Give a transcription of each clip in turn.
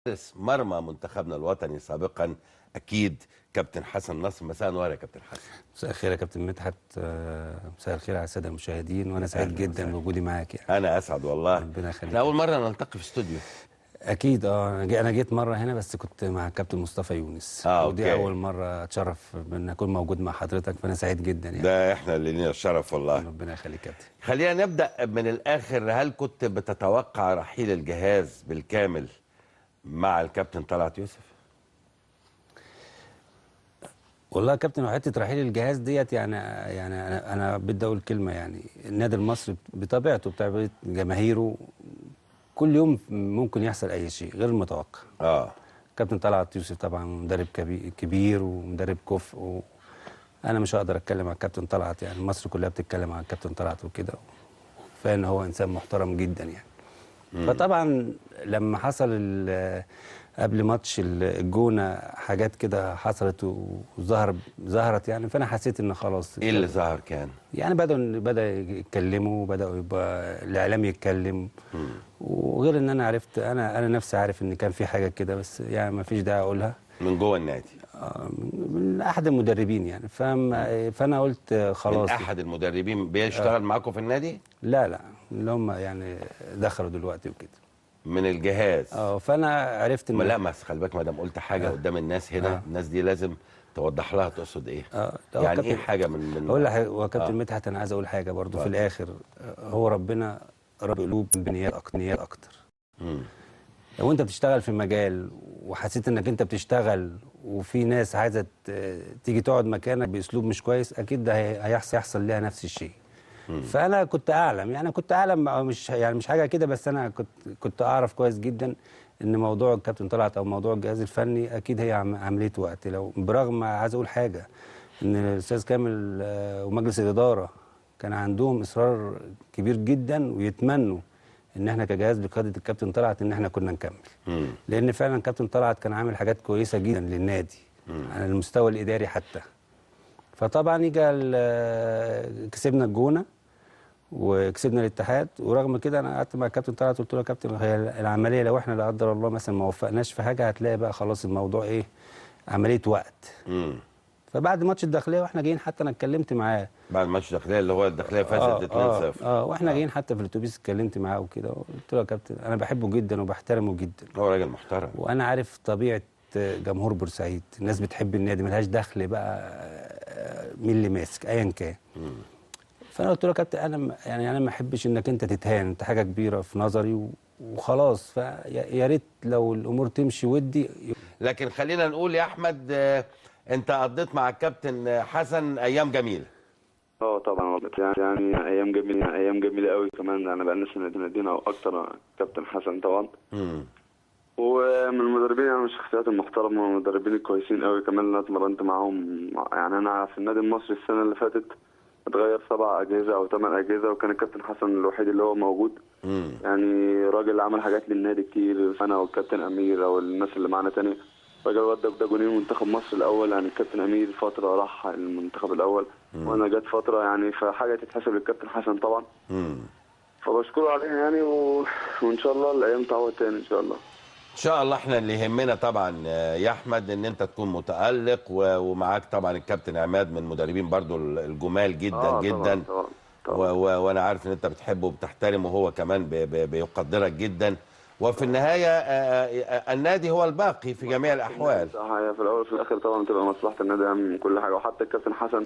حارس مرمى منتخبنا الوطني سابقا اكيد كابتن حسن نصر. مساء النور يا كابتن حسن. مساء الخير يا كابتن مدحت. مساء الخير على الساده المشاهدين، وانا سعيد جدا بوجودي معاك يعني. انا اسعد والله. ربنا يخليك. احنا اول مره نلتقي في استوديو. اكيد انا جيت مره هنا، بس كنت مع الكابتن مصطفى يونس. ودي أوكي. اول مره اتشرف بان اكون موجود مع حضرتك، فانا سعيد جدا يعني. ده احنا اللي لينا الشرف والله. ربنا يخليك يا كابتن. خلينا نبدا من الاخر. هل كنت بتتوقع رحيل الجهاز بالكامل مع الكابتن طلعت يوسف؟ والله يا كابتن، حته رحيل الجهاز ديت يعني انا بدي اقول كلمه. يعني النادي المصري بطبيعته بتاع جماهيره كل يوم ممكن يحصل اي شيء غير المتوقع. كابتن طلعت يوسف طبعا مدرب كبير ومدرب كفء، انا مش هقدر اتكلم عن الكابتن طلعت، يعني مصر كلها بتتكلم عن الكابتن طلعت وكده، فان هو انسان محترم جدا يعني. فطبعا لما حصل قبل ماتش الجونه حاجات كده حصلت ظهرت يعني، فانا حسيت ان خلاص. ايه اللي ظهر كان؟ يعني بدأ يتكلموا، بدأوا يبقى الاعلام يتكلم. وغير ان انا عرفت، انا نفسي عارف ان كان في حاجه كده، بس يعني ما فيش داعي اقولها. من جوه النادي؟ من احد المدربين يعني. فانا قلت خلاص. من احد المدربين بيشتغل معاكم في النادي؟ لا اللي هم يعني دخلوا دلوقتي وكده من الجهاز. فانا عرفت ان لا بس خلي بالك، ما دام قلت حاجه قدام الناس هنا، الناس دي لازم توضح لها تقصد ايه. يعني ايه حاجه من اقول لك هو كابتن مدحت، انا عايز اقول حاجه برضو في الاخر. هو ربنا رب قلوب بنيات اكتر. لو انت بتشتغل في مجال وحسيت انك انت بتشتغل وفي ناس عايزه تيجي تقعد مكانك باسلوب مش كويس، اكيد ده هيحصل لها نفس الشيء. فانا كنت اعلم، يعني كنت اعلم، مش حاجه كده، بس انا كنت اعرف كويس جدا ان موضوع الكابتن طلعت او موضوع الجهاز الفني اكيد هي عمليه وقت. لو برغم عايز اقول حاجه، ان الاستاذ كامل ومجلس الاداره كان عندهم اصرار كبير جدا، ويتمنوا ان احنا كجهاز بقياده الكابتن طلعت ان احنا كنا نكمل. لان فعلا الكابتن طلعت كان عامل حاجات كويسه جدا للنادي على المستوى الاداري حتى. فطبعا كسبنا الجونه وكسبنا الاتحاد، ورغم كده انا قعدت مع الكابتن طلعت قلت له يا كابتن، هي العمليه لو احنا لا قدر الله مثلا ما وفقناش في حاجه، هتلاقي بقى خلاص الموضوع ايه، عمليه وقت. فبعد ماتش الداخليه واحنا جايين، حتى انا اتكلمت معاه بعد ماتش الداخليه اللي هو الداخليه فازت 2-0. واحنا جايين حتى في الاتوبيس اتكلمت معاه وكده، قلت له يا كابتن انا بحبه جدا وبحترمه جدا، هو راجل محترم، وانا عارف طبيعه جمهور بورسعيد، الناس بتحب النادي، ملهاش دخل بقى مين اللي ماسك ايا كان. فانا قلت له يا كابتن، انا ما احبش انك انت تتهان، انت حاجه كبيره في نظري وخلاص، فيا ريت لو الامور تمشي ودي. لكن خلينا نقول يا احمد، انت قضيت مع الكابتن حسن ايام جميله. طبعا يعني ايام جميله قوي كمان. انا بقى لنا سنتين او اكتر كابتن حسن طبعا. ومن المدربين يعني من الشخصيات المحترمه والمدربين الكويسين قوي كمان اللي انا اتمرنت معاهم. يعني انا في النادي المصري السنه اللي فاتت اتغير 7 اجهزه او 8 اجهزه، وكان الكابتن حسن الوحيد اللي هو موجود. يعني راجل عمل حاجات للنادي كتير، انا والكابتن امير او الناس اللي معانا تاني. راجل ودى جونين منتخب مصر الاول، يعني الكابتن امير فتره راح المنتخب الاول وانا جت فتره، يعني فحاجه تتحسب للكابتن حسن طبعا. فبشكره عليها يعني وان شاء الله الايام تعوض تاني ان شاء الله. ان شاء الله. احنا اللي يهمنا طبعا يا احمد ان انت تكون متالق، ومعاك طبعا الكابتن عماد من المدربين برضو الجمال جدا جدا. طبعا. وانا عارف ان انت بتحبه وبتحترمه، وهو كمان بيقدرك جدا. وفي النهايه النادي هو الباقي في جميع الاحوال. صح، هي في الاول وفي الاخر طبعا تبقى مصلحه النادي اهم من كل حاجه. وحتى الكابتن حسن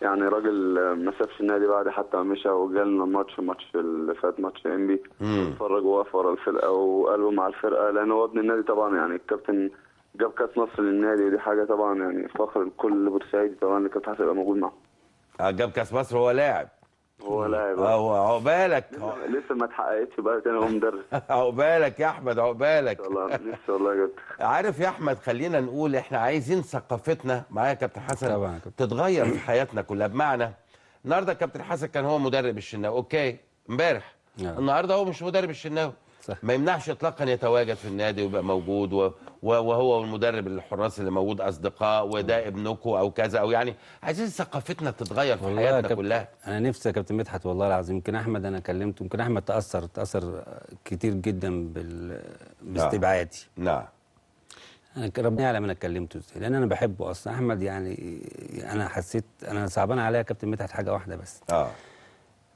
يعني راجل ما سابش النادي بعد حتى ما مشى، وجالنا الماتش اللي فات ماتش انبي، اتفرج ووقف ورا الفرقه وقلبه مع الفرقه، لان هو ابن النادي طبعا. يعني الكابتن جاب كاس مصر للنادي، ودي حاجه طبعا يعني فخر لكل بورسعيدي طبعا. الكابتن حسن يبقى موجود معه. جاب كاس مصر، هو لاعب. هو لاعب. عقبالك. لسه ما اتحققتش بقى تاني، هو مدرب. عقبالك يا احمد، عقبالك. لسه والله يا كابتن. عارف يا احمد، خلينا نقول احنا عايزين ثقافتنا معايا كابتن حسن طبعا تتغير في حياتنا كلها. بمعنى النهارده كابتن حسن كان هو مدرب الشناوي، اوكي، امبارح. النهارده هو مش مدرب الشناوي. صح. ما يمنعش اطلاقا يتواجد في النادي ويبقى موجود، وهو والمدرب الحراس اللي موجود اصدقاء، وده ابنكم او كذا، او يعني عايزين ثقافتنا تتغير في حياتنا كلها. انا نفسي يا كابتن مدحت والله العظيم. يمكن احمد انا كلمته، يمكن احمد تاثر كتير جدا باستبعادي. نعم. انا ربنا يعلم انا كلمته ازاي، لان انا بحبه اصلا احمد. يعني انا حسيت انا صعبان عليا يا كابتن مدحت حاجه واحده بس،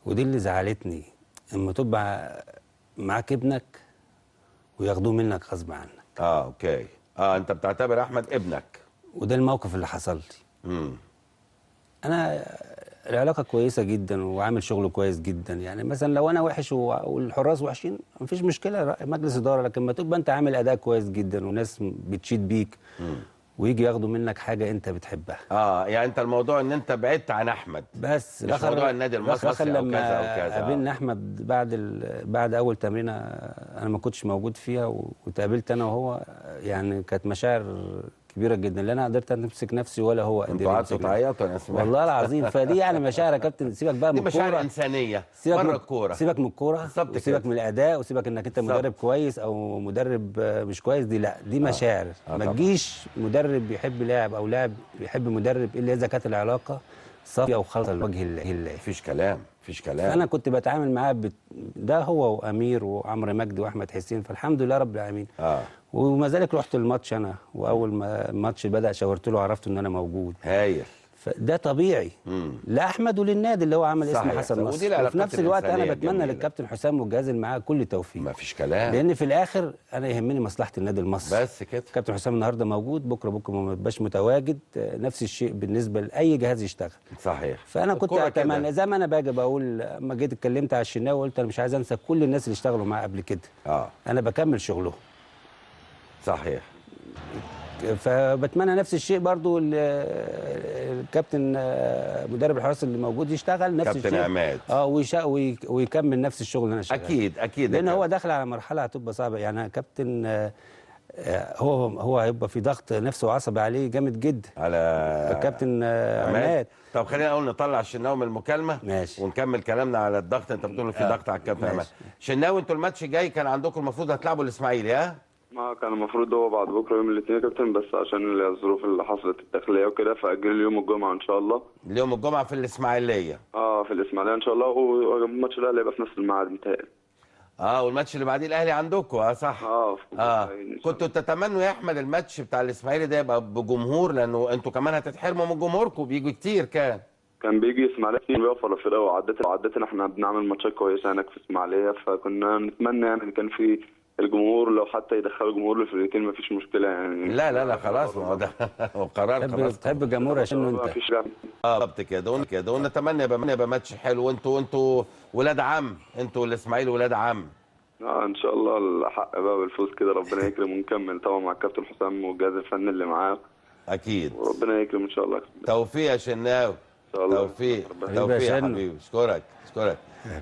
ودي اللي زعلتني، اما تبقى معاك ابنك وياخدوه منك غصب عنك. اوكي. انت بتعتبر احمد ابنك، وده الموقف اللي حصل لي. انا العلاقه كويسه جدا وعامل شغل كويس جدا، يعني مثلا لو انا وحش والحراس وحشين مفيش مشكله مجلس اداره، لكن ما تبقى انت عامل اداء كويس جدا وناس بتشيد بيك ويجي ياخدوا منك حاجه انت بتحبها. يعني انت الموضوع ان انت بعدت عن احمد، بس مش موضوع النادي المصري او كذا او كذا. قابلنا احمد بعد اول تمرينه انا ما كنتش موجود فيها، وتقابلت انا وهو، يعني كانت مشاعر كبيره جدا، لا انا قدرت امسك نفسي ولا هو قدر. انتوا قعدتوا تعيطوا انا سمعت والله العظيم. فدي يعني مشاعر يا كابتن، سيبك بقى من الكوره، دي مشاعر انسانيه بره الكوره، سيبك من الكوره وسيبك من الاداء وسيبك انك انت مدرب كويس او مدرب مش كويس، دي لا دي مشاعر. ما تجيش مدرب بيحب لاعب او لاعب بيحب مدرب الا اذا كانت العلاقه صافيه وخالصه لوجه الله. مفيش كلام. فانا كنت بتعامل معاه ده هو وامير وعمرو مجدي واحمد حسين، فالحمد لله رب العالمين. وما ذلك رحت الماتش انا، واول ما الماتش بدا شاورت له عرفت ان انا موجود. هايل. فده طبيعي لاحمد وللنادي اللي هو عمل اسمه حسن نصر. وفي نفس الوقت انا بتمنى للكابتن حسام والجهاز اللي معاه كل توفيق. مفيش كلام، لان في الاخر انا يهمني مصلحه النادي المصري بس كده. كابتن حسام النهارده موجود، بكره ما يبقاش متواجد، نفس الشيء بالنسبه لاي جهاز يشتغل. صحيح. فانا كنت اتمنى زي ما انا باجي بقول، لما جيت اتكلمت على الشناوي قلت انا مش عايز انسى كل الناس اللي اشتغلوا معاه قبل كده. انا بكمل شغلهم. صحيح. فبتمنى نفس الشيء برضو الكابتن مدرب الحراس اللي موجود يشتغل نفس الشيء. كابتن عماد. ويكمل نفس الشغل اللي انا شغال. اكيد لان هو داخل على مرحله هتبقى صعبه، يعني كابتن هو هيبقى في ضغط نفسي وعصبي عليه جامد جدا على الكابتن عماد. طب خلينا اقول نطلع الشناوي من المكالمه. ماشي. ونكمل كلامنا على الضغط. انت بتقول في ضغط على الكابتن عماد. شناوي، انتوا الماتش الجاي كان عندكم المفروض هتلعبوا الاسماعيلي، كان المفروض هو بعد بكره يوم الاثنين يا كابتن، بس عشان الظروف اللي حصلت الداخليه وكده فاجل يوم الجمعه ان شاء الله. اليوم الجمعه في الاسماعيليه. في الاسماعيليه ان شاء الله، والماتش الاهلي هيبقى في نفس الميعاد متهيألي. والماتش اللي بعديه الاهلي عندكم. صح. كنتوا تتمنوا يا احمد الماتش بتاع الاسماعيلي ده يبقى بجمهور، لانه انتوا كمان هتتحرموا من جمهوركم، بيجوا كتير. كان بيجي اسماعيليه كتير بيقف على الفرقه، وعادة احنا بنعمل ماتشات كويسه هناك في اسماعيليه، فكنا نتمنى يعني ان كان في الجمهور، لو حتى يدخلوا جمهور للفرقتين مفيش مشكله يعني. لا خلاص، ما هو ده قرار خلاص. تحب الجمهور عشان انت مفيش بالظبط كده. ونتمنى يبقى ماتش حلو. وانتوا ولاد عم، انتوا الاسماعيلي ولاد عم. ان شاء الله الحق بقى بالفوز كده، ربنا يكرم ونكمل طبعا مع الكابتن حسام والجهاز الفني اللي معاه. اكيد. وربنا يكرم ان شاء الله. توفيق يا شناوي. ان شاء الله. توفيق يا حبيبي. اشكرك.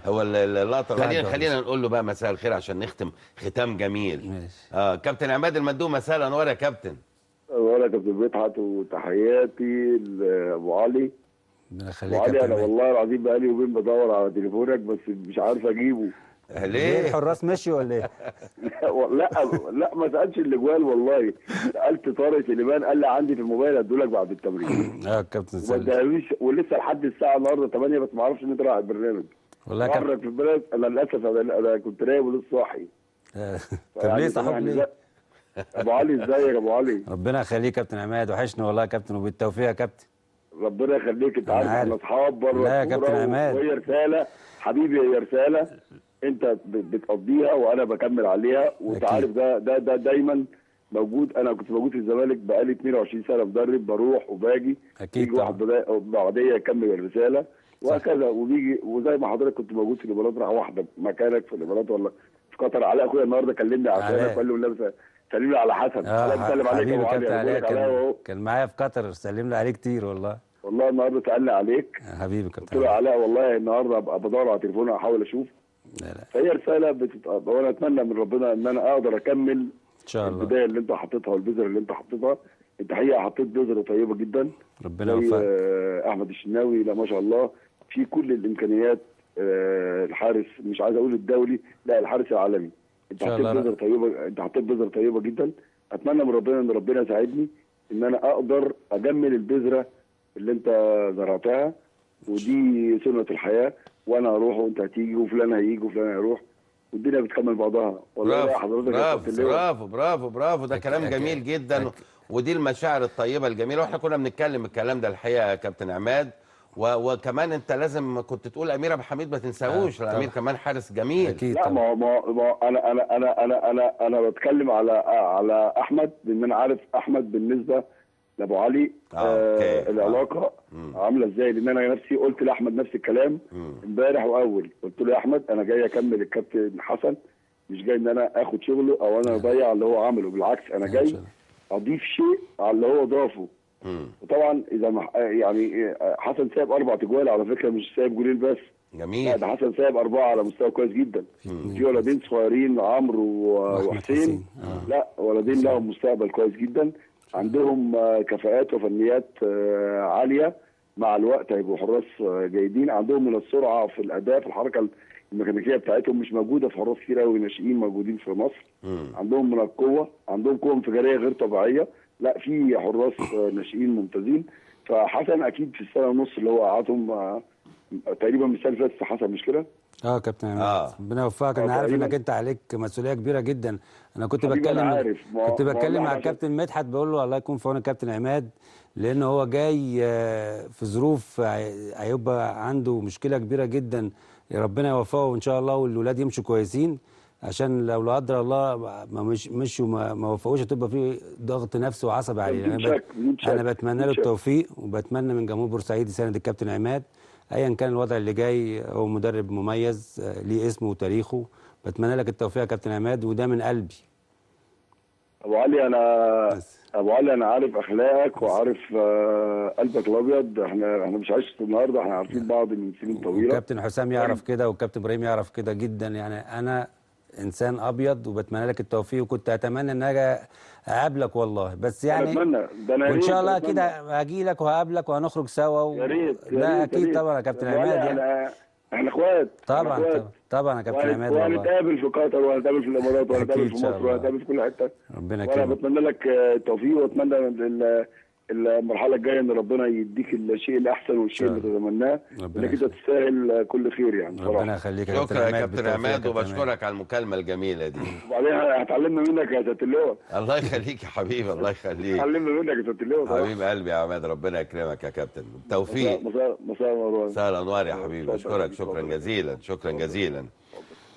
هو اللقطه خلينا نقول له بقى مساء الخير عشان نختم ختام جميل. ماشي. كابتن عماد المندوب، مساء الانوار يا كابتن. يا كابتن مدحت، وتحياتي لابو علي. ربنا يخليك يا علي. انا والله العظيم بقالي يومين بدور على تليفونك بس مش عارف اجيبه. ليه؟ الحراس مشي ولا ايه؟ لا ما سالتش الاجوال والله. سالت طارق سليمان قال لي عندي في الموبايل ادولك بعد التمرين. كابتن سليمان. ولسه لحد الساعه النهارده 8 بس ما اعرفش ان انت رايح البرنامج. والله في البلد. انا للاسف انا كنت نايم ولسه صاحي. طب ليه صحاب ليه؟ ابو علي ازيك يا ابو علي؟ ربنا يخليك كابتن عماد، وحشني والله يا كابتن، وبالتوفيق يا كابتن. ربنا يخليك. انت عارف احنا اصحاب بره. لا يا كابتن عماد، وهي رساله حبيبي، هي رساله انت بتقضيها وانا بكمل عليها، وانت عارف ده دايما موجود. انا كنت موجود في الزمالك بقالي 22 سنه مدرب، بروح وباجي. اكيد واحد بعديه يكمل الرساله وهكذا، وبيجي. وزي ما حضرتك كنت موجود في الامارات، راح واحده مكانك في الامارات ولا في قطر. علاء اخويا النهارده كلمني عشانك وقال لي والله سلم لي على حسن. سلم عليك يا ابو علي. كان معايا في قطر، سلم لي عليه كتير والله. النهارده سالني عليك حبيبي كابتن. قلت له علاء والله النهارده ابقى بدور على تليفونه احاول اشوف. لا فهي رساله وانا اتمنى من ربنا ان انا اقدر اكمل ان شاء الله البدايه اللي انت حطيتها والبذره اللي انت حطيتها. انت حقيقه حطيت بذره طيبه جدا. ربنا يوفقك. احمد الشناوي لا ما شاء الله في كل الامكانيات. الحارس مش عايز اقول الدولي، لا الحارس العالمي. انت حطيت بذره طيبه، انت حطيت بذره طيبه جدا. اتمنى من ربنا ان ربنا يساعدني ان انا اقدر اجمل البذره اللي انت زرعتها، ودي سنه الحياه. وانا هروح وانت هتيجي وفلان هيجي وفلان هيروح. والدنيا بتكمل بعضها. والله برافو حضرتك برافو ده كلام جميل جدا، ودي المشاعر الطيبه الجميله، واحنا كنا بنتكلم الكلام ده الحقيقه يا كابتن عماد. وكمان انت لازم كنت تقول امير ابو حميد ما تنساهوش، الامير كمان حارس جميل. اكيد لا طبعا. ما انا بتكلم على احمد، لان انا عارف احمد بالنسبه لابو علي العلاقه عامله ازاي، لان انا نفسي قلت لاحمد نفس الكلام امبارح واول، قلت له يا احمد انا جاي اكمل الكابتن حسن، مش جاي ان انا اخد شغله او انا اضيع اللي هو عمله، بالعكس انا جاي اضيف شيء على اللي هو ضافه. وطبعا اذا يعني حسن سايب 4 تجوال على فكره، مش سايب جولين بس. جميل. لا ده حسن سايب 4 على مستوى كويس جدا. في ولدين صغيرين عمرو وحسين، لا ولدين لهم مستقبل كويس جدا، عندهم كفاءات وفنيات عاليه، مع الوقت هيبقوا حراس جيدين، عندهم من السرعه في الاداء، في الحركه الميكانيكيه بتاعتهم مش موجوده في حراس كتير قوي ناشئين موجودين في مصر. عندهم من القوه، عندهم قوه انفجاريه غير طبيعيه، لا في حراس ناشئين ممتازين. فحسن اكيد في السنه ونص اللي هو قعدهم تقريبا من السنه اللي فاتت حسن، مش كده؟ كابتن عماد ربنا يوفقك. انا عارف انك انت عليك مسؤوليه كبيره جدا. انا كنت بتكلم مع الكابتن مدحت، بقول له الله يكون في عون الكابتن عماد، لان هو جاي في ظروف هيبقى عنده مشكله كبيره جدا. ربنا يوفقه ان شاء الله والولاد يمشوا كويسين، عشان لو لا قدر الله ما مشوا ما وفقوش هتبقى في ضغط نفسي وعصبي عليه. انا بتمنى له التوفيق، وبتمنى من جمهور بورسعيد يساند الكابتن عماد ايا كان الوضع اللي جاي. هو مدرب مميز ليه اسمه وتاريخه. بتمنى لك التوفيق يا كابتن عماد، وده من قلبي. ابو علي انا عارف اخلاقك وعارف قلبك الابيض. احنا مش عايش النهارده، احنا عارفين بعض من سنين طويله. الكابتن حسام يعرف كده، والكابتن ابراهيم يعرف كده جدا. يعني انا انسان ابيض، وبتمنى لك التوفيق، وكنت اتمنى ان اجي اقابلك والله، بس يعني وان شاء الله اكيد هاجي لك وهقابلك وهنخرج سوا يا ريت لا اكيد طبعا يا كابتن عماد. يعني احنا اخوات طبعا يا كابتن عماد والله. وهنتقابل في قطر، وهنتقابل في الامارات، وهنتقابل في مصر، وهنتقابل في كل حته. ربنا يكرمك. وانا بتمنى لك التوفيق، واتمنى المرحله الجايه ان ربنا يديك الشيء الاحسن والشيء اللي تتمناه، انك انت تستاهل كل خير يعني صراحه. ربنا يخليك يا شكرا يا كابتن عماد، وبشكرك على المكالمه الجميله دي. وبعدين هتعلمنا منك يا سياده اللواء. الله يخليك يا حبيبي، الله يخليك. علمنا منك يا سياده اللواء. حبيب قلبي يا عماد، ربنا يكرمك يا كابتن. بالتوفيق. مساء الانوار. مساء الانوار يا حبيبي، بشكرك شكرا جزيلا. شكرا جزيلا.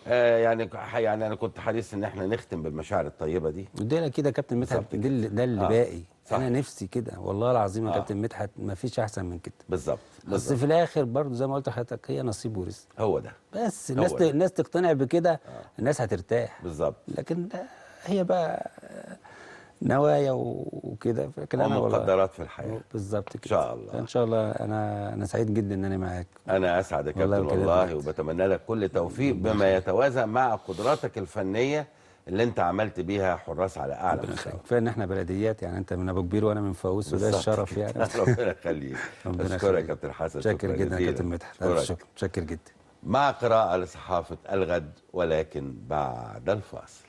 يعني انا كنت حريص ان احنا نختم بالمشاعر الطيبه دي. ادينا كده يا كابتن مدحت، ده اللي باقي. صح. انا نفسي كده والله العظيم يا كابتن مدحت، ما فيش احسن من كده. بالظبط. بس في الاخر برضه زي ما قلت لحضرتك، هي نصيب ورزق. هو ده. بس الناس تقتنع بكده، الناس هترتاح. بالظبط. لكن هي بقى نوايا وكده، لكن انا والله مقدرات في الحياه. بالظبط كده. ان شاء الله. ان شاء الله. انا سعيد جدا ان انا معاك. انا اسعد يا كابتن والله، وبتمنى لك كل توفيق بما يتوازى مع قدراتك الفنيه اللي انت عملت بيها حراس على اعلى مستوى. كفايه ان احنا بلديات، يعني انت من ابو كبير وانا من فاقوس، وده الشرف يعني. ربنا يخليك. اشكرك يا كابتن حسن. شكرا جدا يا كابتن مدحت. شكرا جدا. مع قراءه لصحافه الغد، ولكن بعد الفاصل.